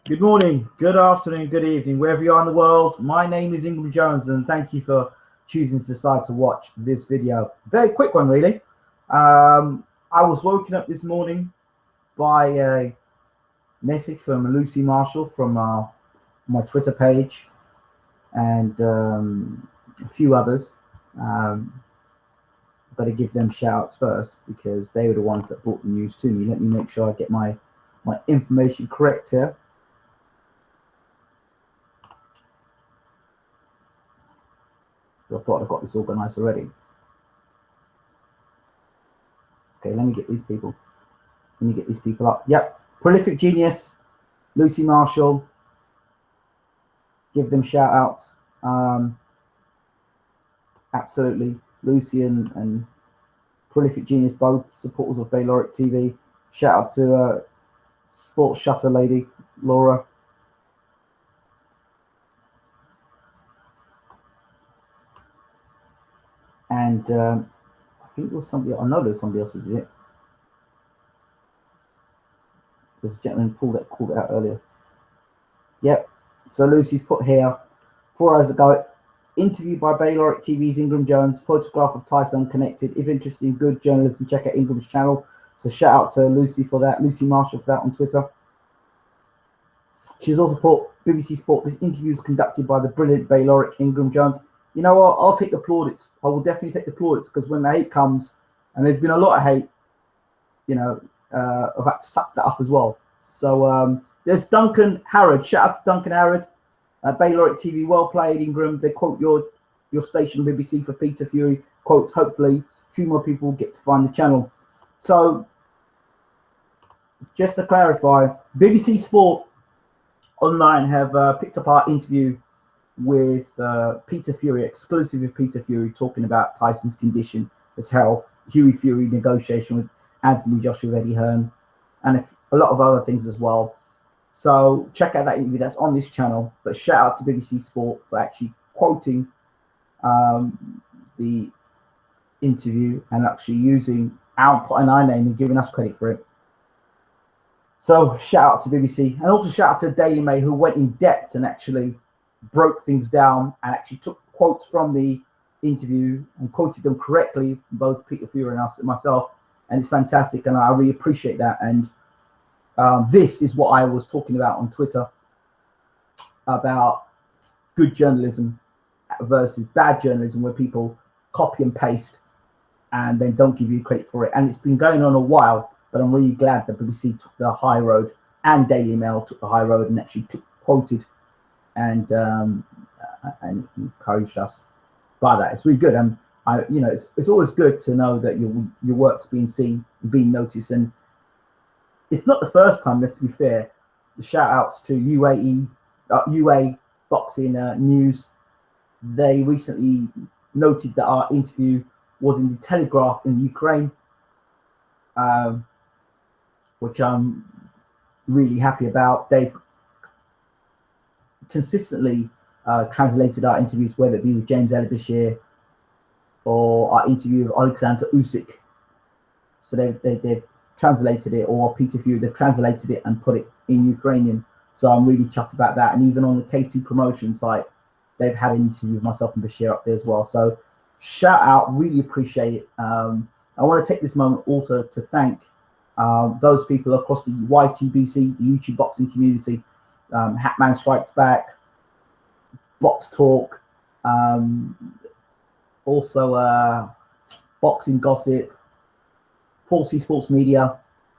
Good morning, good afternoon, good evening, wherever you are in the world. My name is Ingram Jones, and thank you for choosing to decide to watch this video. Very quick one, really. I was woken up this morning by a message from Lucy Marshall from my Twitter page and a few others. I've got to give them shout-outs first because they were the ones that brought the news to me. Let me make sure I get my information correct here. I thought I got this organized already. Okay, let me get these people. Let me get these people up. Yep, prolific genius, Lucy Marshall. Give them shout outs. Absolutely, Lucy and prolific genius, both supporters of Bayloric TV. Shout out to sports shutter lady Laura. And I think it was somebody. I know there's somebody else who did it. There's a gentleman called it out earlier. Yep. So Lucy's put here 4 hours ago. Interviewed by Bayloric TV's Ingram Jones. Photograph of Tyson connected. If interested in good journalism, check out Ingram's channel. So shout out to Lucy for that. Lucy Marshall for that on Twitter. She's also put BBC Sport. This interview is conducted by the brilliant Bayloric Ingram Jones. You know what? I'll take the plaudits. I will definitely take the plaudits because when the hate comes, and there's been a lot of hate, you know, I've had to suck that up as well. So there's Duncan Harrod. Shout out to Duncan Harrod. Bayloric TV, well played, Ingram. They quote your station, BBC, for Peter Fury. Quotes, hopefully, a few more people will get to find the channel. So just to clarify, BBC Sport Online have picked up our interview with Peter Fury, exclusive with Peter Fury, talking about Tyson's condition, his health, Hughie Fury negotiation with Anthony Joshua, Eddie Hearn, and a lot of other things as well. So check out that interview, that's on this channel. But shout out to BBC Sport for actually quoting the interview and actually using our name and giving us credit for it. So shout out to BBC, and also shout out to Daily Mail, who went in depth and actually broke things down and actually took quotes from the interview and quoted them correctly from both Peter Fury and myself, and it's fantastic, and I really appreciate that. And this is what I was talking about on Twitter about good journalism versus bad journalism, where people copy and paste and then don't give you credit for it. And it's been going on a while, but I'm really glad that BBC took the high road and Daily Mail took the high road and actually quoted and encouraged us by that. It's really good. And it's always good to know that your work's being seen and being noticed. And it's not the first time, let's be fair. The shout outs to UA Boxing News. They recently noted that our interview was in the Telegraph in Ukraine, which I'm really happy about. They've consistently translated our interviews, whether it be with James Elibashir or our interview with Alexander Usyk. So they've translated it, or Peter Fury, they've translated it and put it in Ukrainian. So I'm really chuffed about that. And even on the K2 promotion site, they've had an interview with myself and Bashir up there as well. So shout out, really appreciate it. I want to take this moment also to thank those people across the YTBC, the YouTube boxing community, Hatman Strikes Back, Box Talk, also Boxing Gossip, 4C Sports Media,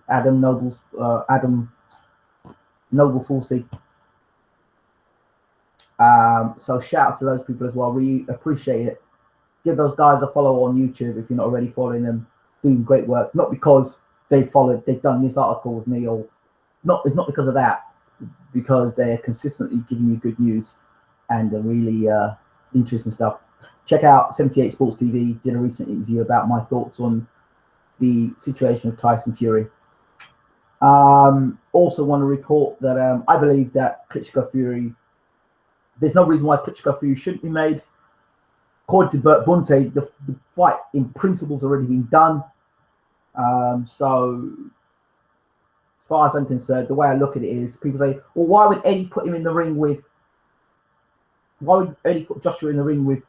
Adam Noble Forsey. So shout out to those people as well. We appreciate it. Give those guys a follow on YouTube if you're not already following them. Doing great work. Not because they've done this article with me, or not. It's not because of that. Because they're consistently giving you good news and really interesting stuff. Check out 78 Sports TV. Did a recent interview about my thoughts on the situation of Tyson Fury. Also want to report that I believe that Klitschko Fury, there's no reason why Klitschko Fury shouldn't be made. According to Bert Bunte, the fight in principle has already been done. So far as I'm concerned, the way I look at it is, people say, well, why would Eddie put him in the ring with? Why would Eddie put Joshua in the ring with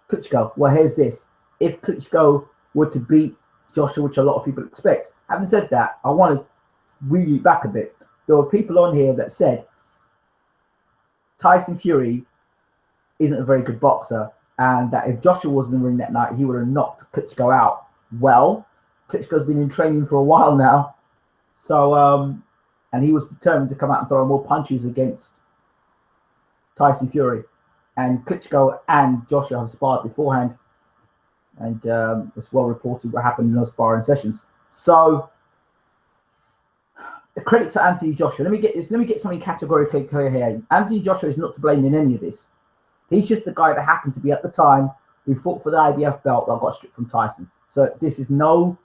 Klitschko? Well, here's this: if Klitschko were to beat Joshua, which a lot of people expect. Having said that, I want to reel you back a bit. There were people on here that said Tyson Fury isn't a very good boxer, and that if Joshua was in the ring that night, he would have knocked Klitschko out. Well, Klitschko's been in training for a while now, so and he was determined to come out and throw more punches against Tyson Fury. And Klitschko and Joshua have sparred beforehand, and it's well reported what happened in those sparring sessions. So, credit to Anthony Joshua. Let me get something categorically clear here. Anthony Joshua is not to blame in any of this. He's just the guy that happened to be at the time who fought for the IBF belt that got stripped from Tyson. So this is no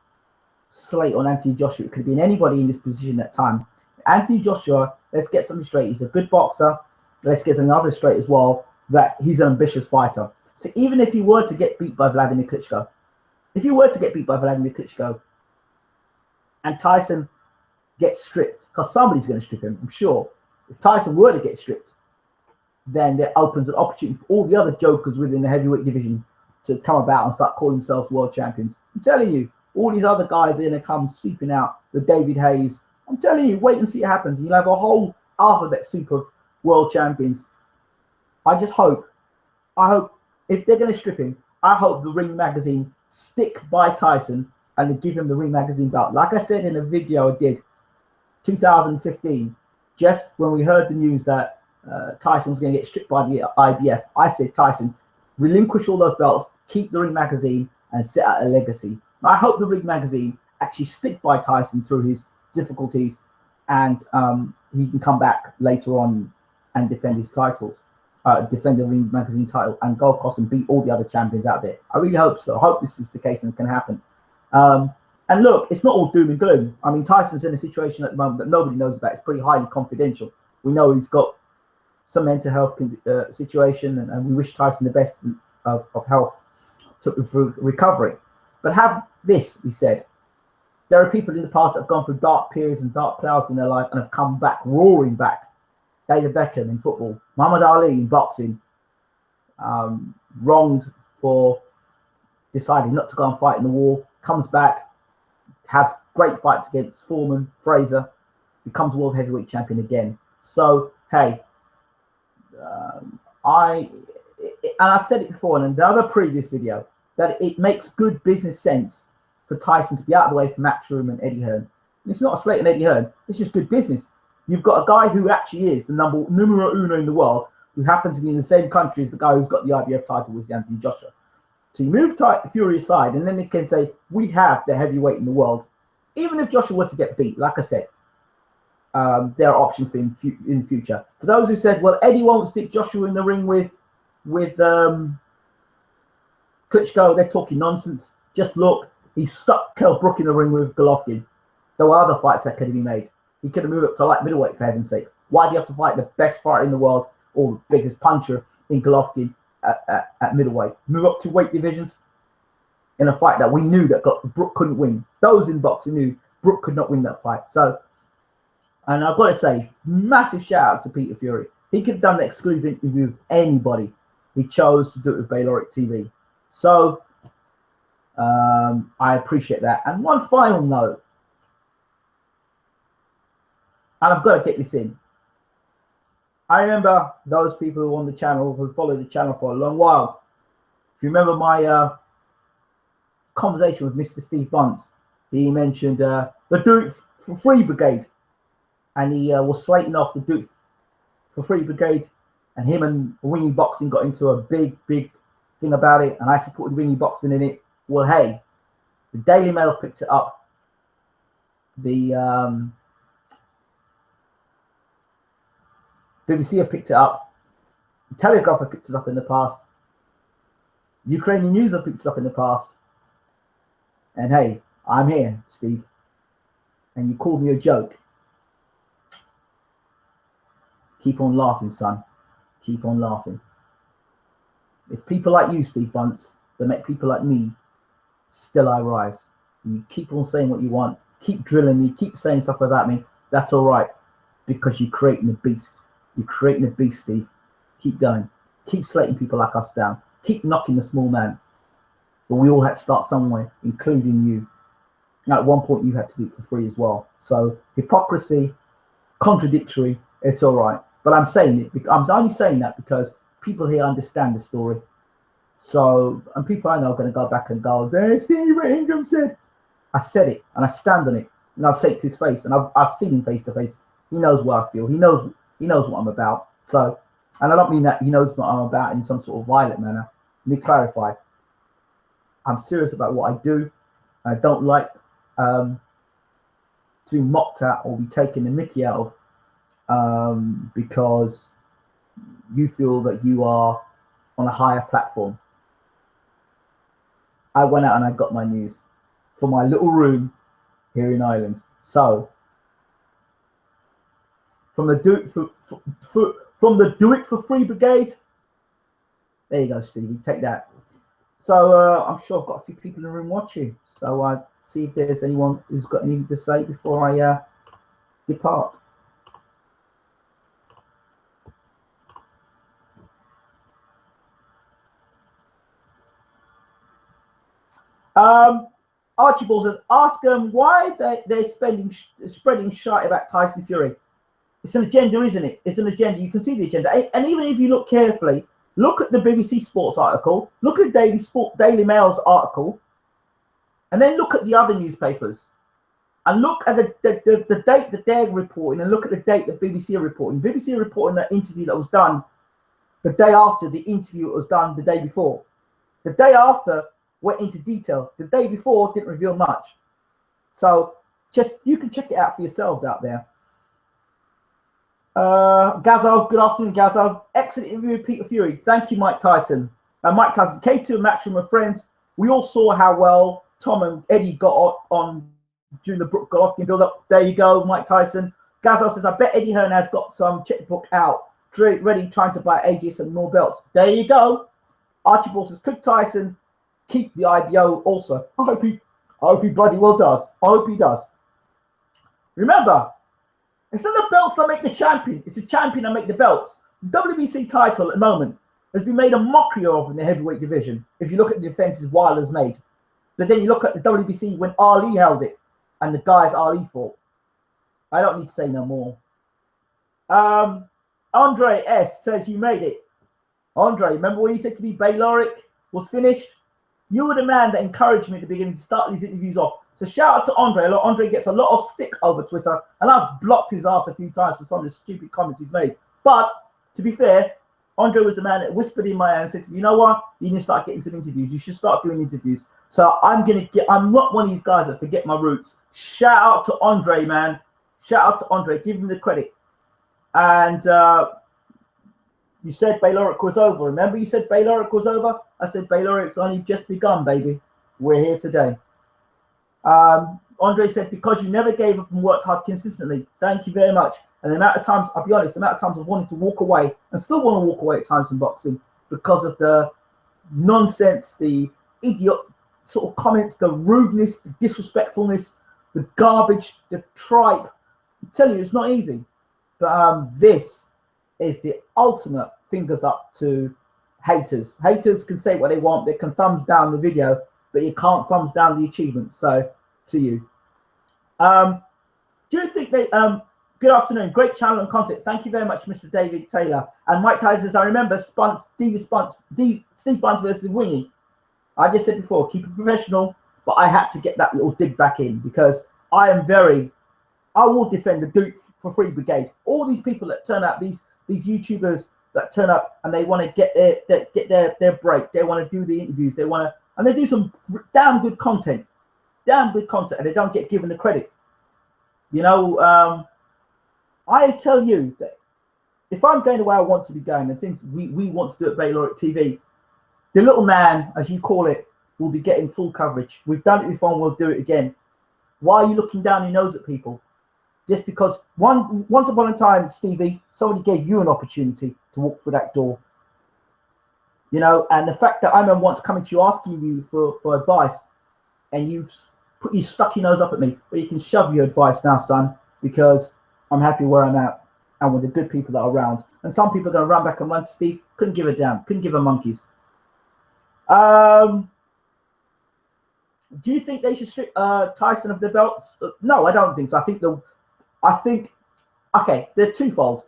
slate on Anthony Joshua. It could have been anybody in this position at the time. Anthony Joshua, let's get something straight. He's a good boxer. Let's get another straight as well, that he's an ambitious fighter. So even if he were to get beat by Vladimir Klitschko, and Tyson gets stripped, because somebody's going to strip him, I'm sure. If Tyson were to get stripped, then that opens an opportunity for all the other jokers within the heavyweight division to come about and start calling themselves world champions. I'm telling you, all these other guys are going to come seeping out, the David Hayes. I'm telling you, wait and see what happens. You'll have a whole alphabet soup of world champions. I hope if they're going to strip him, I hope the Ring Magazine stick by Tyson and they give him the Ring Magazine belt. Like I said in a video I did 2015, just when we heard the news that Tyson was going to get stripped by the IBF, I said, Tyson, relinquish all those belts, keep the Ring Magazine, and set out a legacy. I hope the Ring Magazine actually stick by Tyson through his difficulties, and he can come back later on and defend his titles, defend the Ring Magazine title, and go across and beat all the other champions out there. I really hope so. I hope this is the case and it can happen. And look, it's not all doom and gloom. I mean, Tyson's in a situation at the moment that nobody knows about. It's pretty highly confidential. We know he's got some mental health situation, and we wish Tyson the best of health through recovery. But have this be said, there are people in the past that have gone through dark periods and dark clouds in their life and have come back, roaring back. David Beckham in football, Muhammad Ali in boxing, wronged for deciding not to go and fight in the war, comes back, has great fights against Foreman, Fraser, becomes world heavyweight champion again. So, hey, I've said it before in another previous video, that it makes good business sense for Tyson to be out of the way from Matchroom and Eddie Hearn. It's not a slate on Eddie Hearn, it's just good business. You've got a guy who actually is the numero uno in the world, who happens to be in the same country as the guy who's got the IBF title, with Anthony Joshua. So you move Fury aside, and then they can say, we have the heavyweight in the world. Even if Joshua were to get beat, like I said, there are options for him in the future. For those who said, well, Eddie won't stick Joshua in the ring with Klitschko, they're talking nonsense. Just look, he stuck Kell Brook in the ring with Golovkin. There were other fights that could have been made. He could have moved up to light middleweight, for heaven's sake. Why do you have to fight the best fighter in the world or the biggest puncher in Golovkin at middleweight? Move up to weight divisions in a fight that we knew that Brook couldn't win. Those in boxing knew Brook could not win that fight. So, and I've got to say, massive shout out to Peter Fury. He could have done the exclusive interview with anybody. He chose to do it with Bayloric TV. So, I appreciate that. And one final note, and I've got to get this in. I remember those people who are on the channel, who followed the channel for a long while. If you remember my conversation with Mr. Steve Bunce, he mentioned the Do It for Free Brigade, and he was slating off the Do It for Free Brigade, and him and Wingy Boxing got into a big thing about it, and I supported Wingy Boxing in it. Well, hey, the Daily Mail picked it up. The BBC have picked it up. The Telegraph have picked it up in the past. Ukrainian News have picked it up in the past. And hey, I'm here, Steve. And you called me a joke. Keep on laughing, son. Keep on laughing. It's people like you, Steve Bunce, that make people like me still I rise. And you keep on saying what you want. keep drilling me, keep saying stuff about me. That's all right, because you're creating a beast. You're creating a beast, Steve. Keep going. Keep slating people like us down. Keep knocking the small man. But we all had to start somewhere, including you. And at one point, you had to do it for free as well. So hypocrisy, contradictory, it's all right. But I'm saying it. I'm only saying that because people here understand the story. So, and people I know are going to go back and go, there's Steve Ingham said. I said it, and I stand on it, and I'll say it to his face, and I've seen him face to face. He knows what I feel. He knows what I'm about. So, and I don't mean that he knows what I'm about in some sort of violent manner. Let me clarify. I'm serious about what I do. I don't like to be mocked at or be taken the mickey out of because you feel that you are on a higher platform. I went out and I got my news from my little room here in Ireland. So from the do it for free brigade, there you go, Stevie. Take that. So I'm sure I've got a few people in the room watching. So I see if there's anyone who's got anything to say before I depart. Archibald says, ask them why they're spreading shite about Tyson Fury. It's an agenda, isn't it? It's an agenda. You can see the agenda. And even if you look carefully, look at the BBC Sports article, look at Daily Mail's article, and then look at the other newspapers. And look at the date that they're reporting, and look at the date that BBC are reporting. BBC are reporting that interview that was done the day after the interview was done the day before. The day after went into detail. The day before didn't reveal much. So just you can check it out for yourselves out there. Gazzo, good afternoon, Gazzo. Excellent interview with Peter Fury. Thank you, Mike Tyson. Mike Tyson, K2 and Matchroom were friends. We all saw how well Tom and Eddie got on during the Brook Golovkin build-up. There you go, Mike Tyson. Gazzo says, I bet Eddie Hearn has got some checkbook out, ready, trying to buy AJ some more belts. There you go. Archibald says, could Tyson keep the IBO also? I hope he bloody well does. I hope he does. Remember, it's not the belts that make the champion. It's the champion that make the belts. The WBC title at the moment has been made a mockery of in the heavyweight division. If you look at the defenses Wilder's made. But then you look at the WBC when Ali held it and the guys Ali fought. I don't need to say no more. Andre S says you made it. Andre, remember when you said to me Bayloric was finished? You were the man that encouraged me at the beginning to start these interviews off. So shout out to Andre. Andre gets a lot of stick over Twitter, and I've blocked his ass a few times for some of the stupid comments he's made. But to be fair, Andre was the man that whispered in my ear and said to me, you know what? You need to start getting some interviews. You should start doing interviews. So I'm not one of these guys that forget my roots. Shout out to Andre, man. Shout out to Andre. Give him the credit. And you said Bayloric was over. Remember you said Bayloric was over? I said Bayloric's only just begun, baby. We're here today. Andre said, because you never gave up and worked hard consistently. Thank you very much. And the amount of times, I'll be honest, the amount of times I've wanted to walk away and still want to walk away at times from boxing because of the nonsense, the idiot sort of comments, the rudeness, the disrespectfulness, the garbage, the tripe. I'm telling you, it's not easy. But this is the ultimate fingers up to haters. Haters can say what they want. They can thumbs down the video, but you can't thumbs down the achievements. So to you. Do you think they good afternoon, great channel and content. Thank you very much, Mr. David Taylor. And Mike Tyson says, I remember Steve Bunce versus Wingy. I just said before, keep it professional, but I had to get that little dig back in because I will defend the Duke for Free Brigade. All these people that turn up, these YouTubers that turn up and they want to get their break, they want to do the interviews, and they do some damn good content, and they don't get given the credit. You know, I tell you that if I'm going the way I want to be going, and things we want to do at Bayloric TV, the little man, as you call it, will be getting full coverage. We've done it before and we'll do it again. Why are you looking down your nose at people? Just because once upon a time, Stevie, somebody gave you an opportunity to walk through that door. You know, and the fact that I remember once coming to you asking you for advice, and you put you stuck your nose up at me, but you can shove your advice now, son, because I'm happy where I'm at and with the good people that are around. And some people are going to run back and run. Steve couldn't give a damn, couldn't give a monkeys. Do you think they should strip Tyson of the belts? No, I don't think so. I think okay, they're twofold.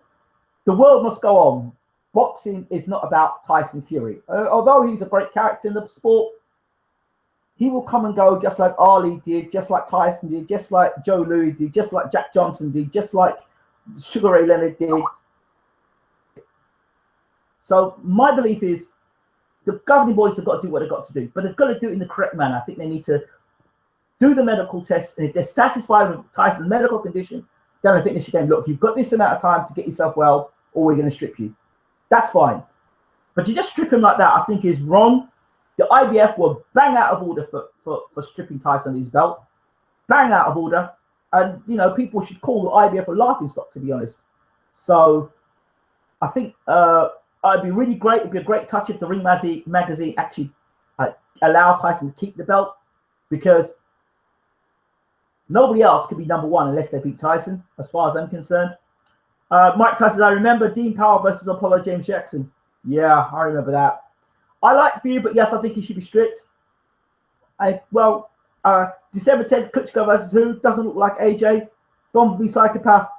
The world must go on. Boxing is not about Tyson Fury. Although he's a great character in the sport, he will come and go just like Ali did, just like Tyson did, just like Joe Louis did, just like Jack Johnson did, just like Sugar Ray Leonard did. So my belief is the governing bodies have got to do what they've got to do, but they've got to do it in the correct manner. I think they need to do the medical tests, and if they're satisfied with Tyson's medical condition, then I think they should go, look, you've got this amount of time to get yourself well, or we're going to strip you. That's fine. But you just strip him like that, I think is wrong. The IBF were bang out of order for stripping Tyson of his belt. Bang out of order. And, you know, people should call the IBF a laughing stock, to be honest. So I think it'd be really great. It'd be a great touch if the Ring magazine actually allow Tyson to keep the belt, because nobody else could be number one unless they beat Tyson, as far as I'm concerned. Mike Tyson, I remember Dean Powell versus Apollo James Jackson. Yeah, I remember that. I like Fury, but yes, I think he should be stripped. December 10th, Klitschko versus who? Doesn't look like AJ. Bumblebee Psychopath.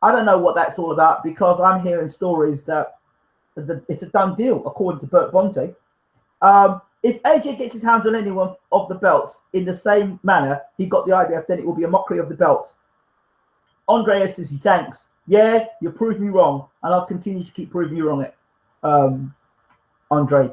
I don't know what that's all about, because I'm hearing stories that it's a done deal, according to Bert Bonte. If AJ gets his hands on anyone of the belts in the same manner he got the IBF, then it will be a mockery of the belts. Andreas says, thanks. Yeah, you proved me wrong, and I'll continue to keep proving you wrong. Andre.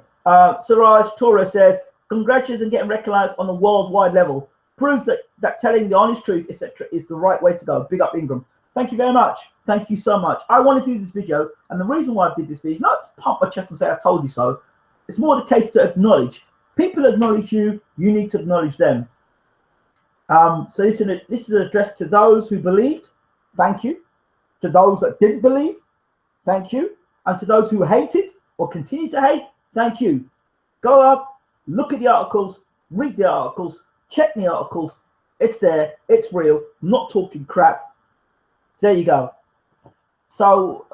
Siraj Torres says, congratulations on getting recognized on a worldwide level. Proves that telling the honest truth, etc., is the right way to go. Big up, Ingram. Thank you very much. Thank you so much. I want to do this video, and the reason why I did this video is not to pump my chest and say I told you so. It's more the case to acknowledge. People acknowledge you, you need to acknowledge them. So this is addressed to those who believed. Thank you. To those that didn't believe. Thank you. And to those who hated or continue to hate, thank you. Go up, look at the articles, read the articles, check the articles. It's there. It's real. I'm not talking crap. There you go. So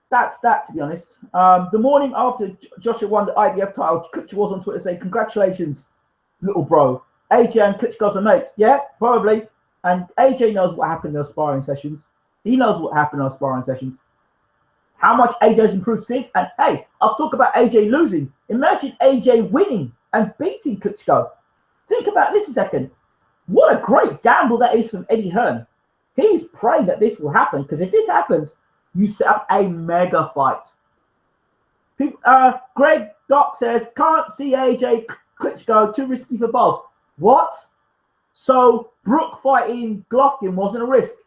that's that, to be honest. The morning after Joshua won the IBF title, Klitschko was on Twitter saying, congratulations, little bro. AJ and Klitschko's are mates. Yeah, probably. And AJ knows what happened in those sparring sessions. He knows what happened in those sparring sessions. How much AJ's improved since. And hey, I'll talk about AJ losing. Imagine AJ winning and beating Klitschko. Think about this a second. What a great gamble that is from Eddie Hearn. He's praying that this will happen, because if this happens, you set up a mega fight. Greg Doc says, can't see AJ Klitschko, too risky for both. What? So Brook fighting Golovkin wasn't a risk.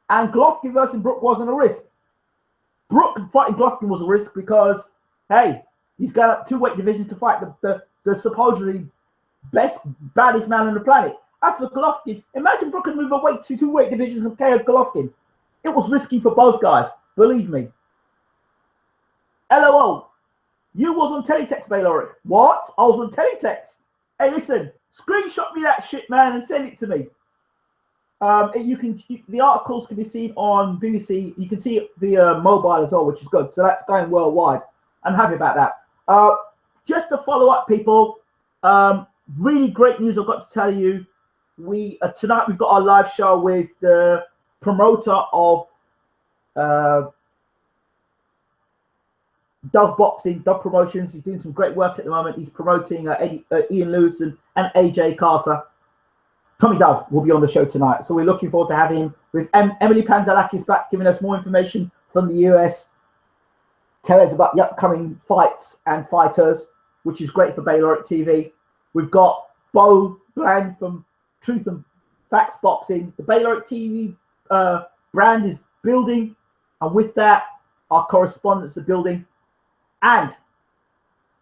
And Golovkin versus Brook wasn't a risk. Brook fighting Golovkin was a risk because, hey, he's got up 2 weight divisions to fight the supposedly baddest man on the planet. As for Golovkin, imagine Brook had moved away to 2 weight divisions and KO'd Golovkin. It was risky for both guys, believe me. LOL, you was on teletext, Bayloric. What? I was on teletext. Hey, listen, screenshot me that shit, man, and send it to me. The articles can be seen on BBC. You can see it via mobile as well, which is good. So that's going worldwide. I'm happy about that. Just to follow up, people, really great news I've got to tell you. Tonight we've got our live show with the promoter of Dove Boxing, Dove Promotions. He's doing some great work at the moment. He's promoting Ian Lewis and AJ Carter. Tommy Dove will be on the show tonight, so we're looking forward to having him. With Emily Pandalakis back, giving us more information from the US, tell us about the upcoming fights and fighters, which is great for Bayloric TV. We've got Bo Bland from Truth and Facts Boxing. The Bayloric TV brand is building, and with that, our correspondents are building. And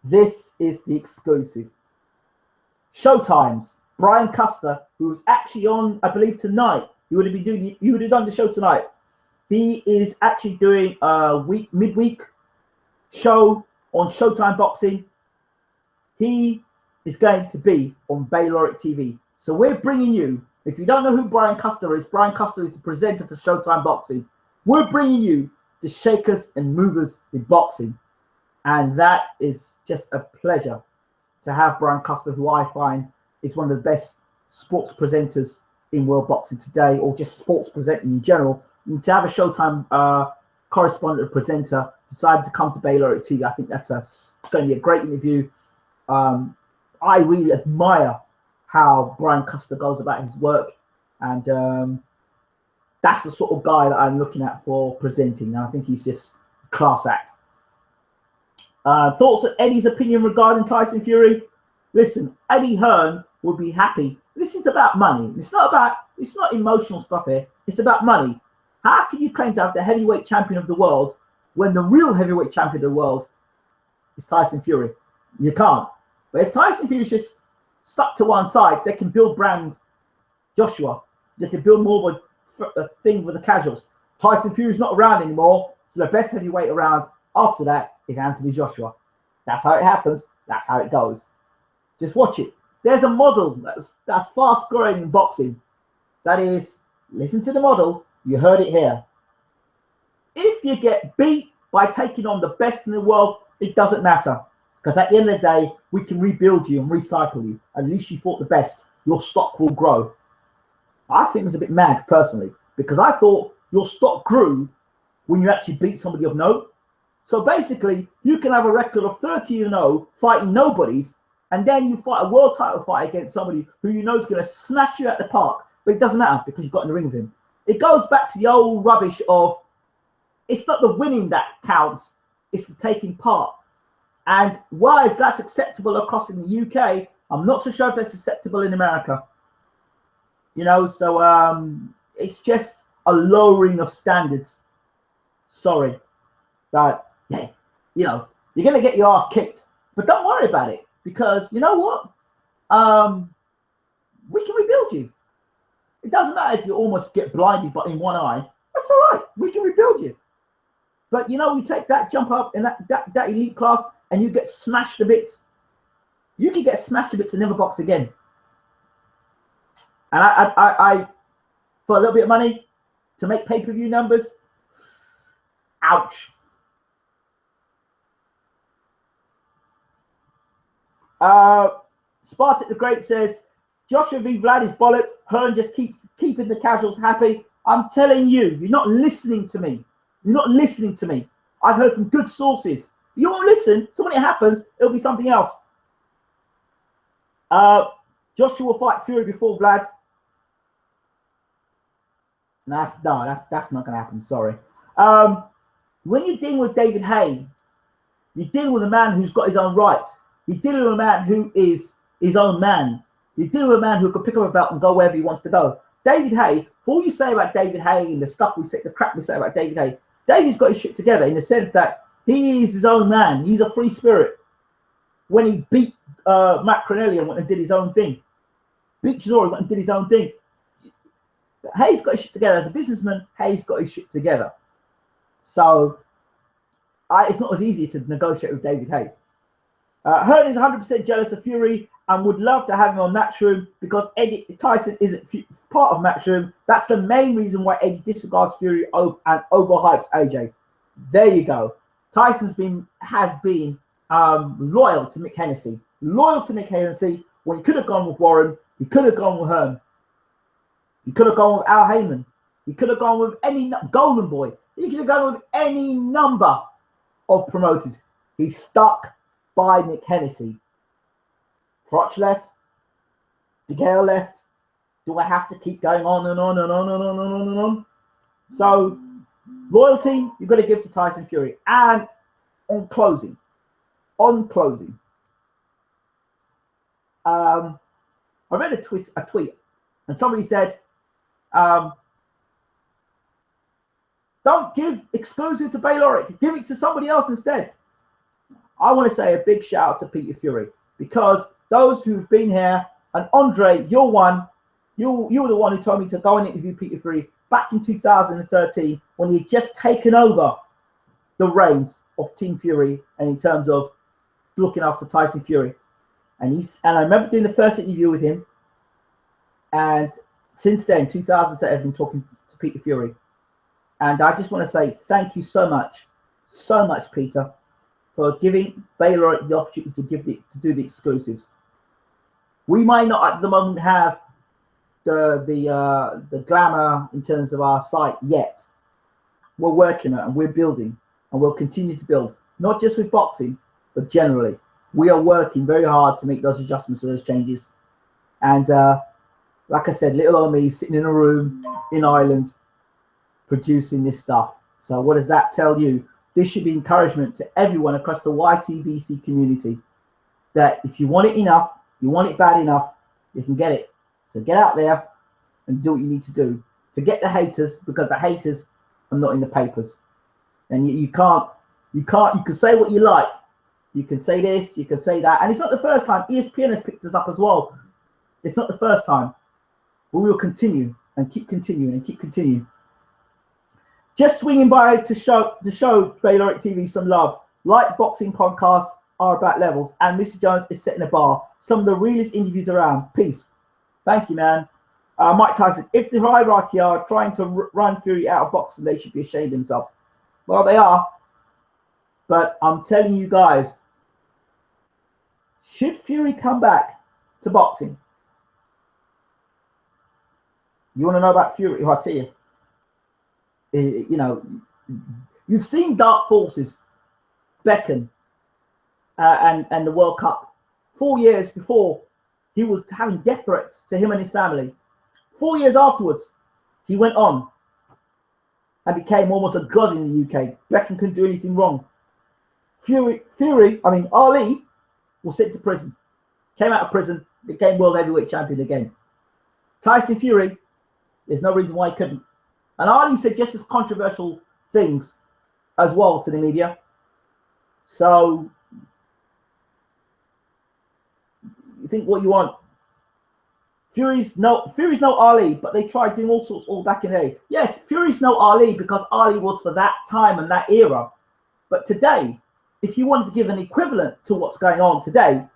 this is the exclusive. Showtimes. Brian Custer, who was actually on, I believe, tonight. He would have done the show tonight. He is actually doing a midweek show on Showtime Boxing. He is going to be on Bayloric TV. So we're bringing you, if you don't know who Brian Custer is the presenter for Showtime Boxing. We're bringing you the shakers and movers in boxing. And that is just a pleasure to have Brian Custer, who I find is one of the best sports presenters in world boxing today, or just sports presenting in general. And to have a Showtime correspondent or presenter decide to come to Bayloric TV, I think that's going to be a great interview. I really admire how Brian Custer goes about his work, and that's the sort of guy that I'm looking at for presenting, and I think he's just a class act. Thoughts on Eddie's opinion regarding Tyson Fury? Listen, Eddie Hearn will be happy. This is about money. It's not emotional stuff here. It's about money. How can you claim to have the heavyweight champion of the world when the real heavyweight champion of the world is Tyson Fury? You can't. But if Tyson Fury is just stuck to one side, they can build brand Joshua. They can build more of a thing with the casuals. Tyson Fury's not around anymore, so the best heavyweight around after that is Anthony Joshua. That's how it happens. That's how it goes. Just watch it. There's a model that's fast growing in boxing. That is, listen to the model. You heard it here. If you get beat by taking on the best in the world, it doesn't matter. Because at the end of the day, we can rebuild you and recycle you. At least you fought the best. Your stock will grow. I think it was a bit mad, personally, because I thought your stock grew when you actually beat somebody of note. So basically, you can have a record of 30-0 fighting nobodies, and then you fight a world title fight against somebody who you know is going to smash you at the park. But it doesn't matter because you've got in the ring with him. It goes back to the old rubbish of it's not the winning that counts, it's the taking part. And why is that acceptable across in the UK? I'm not so sure if that's acceptable in America. You know, so it's just a lowering of standards. Sorry. But, yeah, you know, you're going to get your ass kicked. But don't worry about it, because you know what? We can rebuild you. It doesn't matter if you almost get blinded but in one eye. That's all right. We can rebuild you. But, you know, you take that jump up in that elite class and you get smashed to bits. You can get smashed to bits and never box again. And I for a little bit of money to make pay-per-view numbers, ouch. Spartak the Great says, Joshua v. Vlad is bollocks. Hearn just keeps keeping the casuals happy. I'm telling you, you're not listening to me. You're not listening to me. I've heard from good sources. You won't listen. So when it happens, it'll be something else. Joshua will fight Fury before Vlad. That's not going to happen. Sorry. When you're dealing with David Haye, you're dealing with a man who's got his own rights. You're dealing with a man who is his own man. You're dealing with a man who can pick up a belt and go wherever he wants to go. David Haye, for all you say about David Haye and the stuff we say, the crap we say about David Haye, David's got his shit together in the sense that he is his own man. He's a free spirit. When he beat Matt Cronelli and went and did his own thing, beat Chisora and went and did his own thing. Haye's got his shit together. As a businessman, Haye's got his shit together. So it's not as easy to negotiate with David Haye. Hearn is 100% jealous of Fury and would love to have him on Matchroom because Tyson isn't part of Matchroom. That's the main reason why Eddie disregards Fury and overhypes AJ. There you go. Tyson has been loyal to Mick Hennessy. Loyal to Mick Hennessy. When he could have gone with Warren, he could have gone with Hearn. He could have gone with Al Heyman. He could have gone with any Golden Boy. He could have gone with any number of promoters. He's stuck by Mick Hennessy. Froch left. DeGale left. Do I have to keep going on and on and on and on and on and on? So, loyalty, you've got to give to Tyson Fury. And on closing, I read a tweet, and somebody said, don't give exclusive to Bayloric. Give it to somebody else instead. I want to say a big shout out to Peter Fury, because those who've been here, and Andre, you're one. You were the one who told me to go and interview Peter Fury back in 2013 when he had just taken over the reins of Team Fury and in terms of looking after Tyson Fury. And I remember doing the first interview with him. And since then, 2013, I've been talking to Peter Fury. And I just want to say thank you so much, Peter, for giving Bayloric the opportunity to do the exclusives. We might not at the moment have the glamour in terms of our site yet. We're working on it and we're building, and we'll continue to build, not just with boxing, but generally. We are working very hard to make those adjustments and those changes. And like I said, little old me sitting in a room in Ireland producing this stuff. So what does that tell you? This should be encouragement to everyone across the YTBC community that if you want it enough, you want it bad enough, you can get it. So get out there and do what you need to do. Forget the haters, because the haters are not in the papers. And you can say what you like. You can say this, you can say that. And it's not the first time. ESPN has picked us up as well. It's not the first time. But we will continue and keep continuing and keep continuing. Just swinging by to show Bayloric TV some love. Like boxing podcasts are about levels, and Mr. Jones is setting a bar. Some of the realest interviews around. Peace. Thank you, man. Mike Tyson, if the hierarchy are trying to run Fury out of boxing, they should be ashamed of themselves. Well, they are. But I'm telling you guys, should Fury come back to boxing? You want to know about Fury? I'll tell you. You know, you've seen dark forces beckon and the World Cup 4 years before. He was having death threats to him and his family. 4 years afterwards, he went on and became almost a god in the UK. Beckham couldn't do anything wrong. Ali was sent to prison. Came out of prison, became world heavyweight champion again. Tyson Fury, there's no reason why he couldn't. And Ali said just as controversial things as well to the media. So you think what you want. Fury's no Ali, but they tried doing all sorts all back in the day. Yes, Fury's no Ali because Ali was for that time and that era. But today, if you wanted to give an equivalent to what's going on today,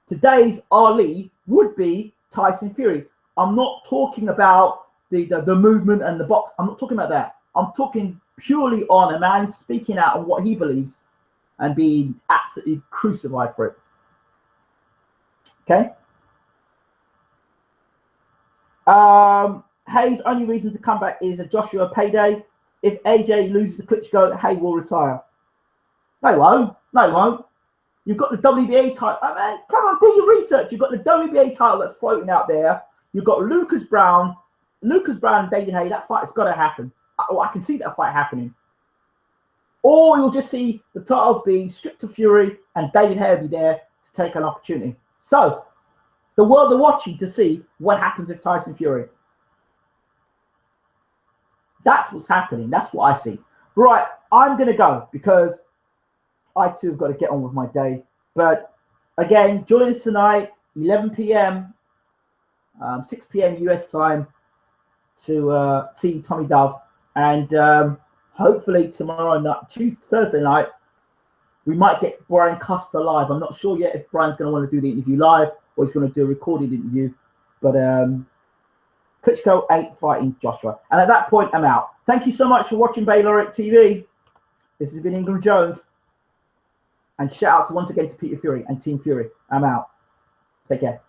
today's Ali would be Tyson Fury. I'm not talking about the movement and the box. I'm not talking about that. I'm talking purely on a man speaking out on what he believes and being absolutely crucified for it. Okay. Hayes' only reason to come back is a Joshua payday. If AJ loses to Klitschko, Hay will retire. No, he won't. No, he won't. You've got the WBA title. Oh, man, come on, do your research. You've got the WBA title that's floating out there. You've got Lucas Brown and David Hay. That fight's got to happen. I can see that fight happening. Or you'll just see the titles being stripped to Fury and David Hay will be there to take an opportunity. So the world are watching to see what happens with Tyson Fury. That's what's happening. That's what I see. Right, I'm going to go because I too have got to get on with my day. But again, join us tonight, 11 p.m., 6 p.m. US time to see Tommy Dove. And hopefully tomorrow night, Thursday night, we might get Brian Custer live. I'm not sure yet if Brian's going to want to do the interview live or he's going to do a recorded interview. But Klitschko ain't fighting Joshua. And at that point, I'm out. Thank you so much for watching Bayloric TV. This has been Ingram Jones. And shout out once again to Peter Fury and Team Fury. I'm out. Take care.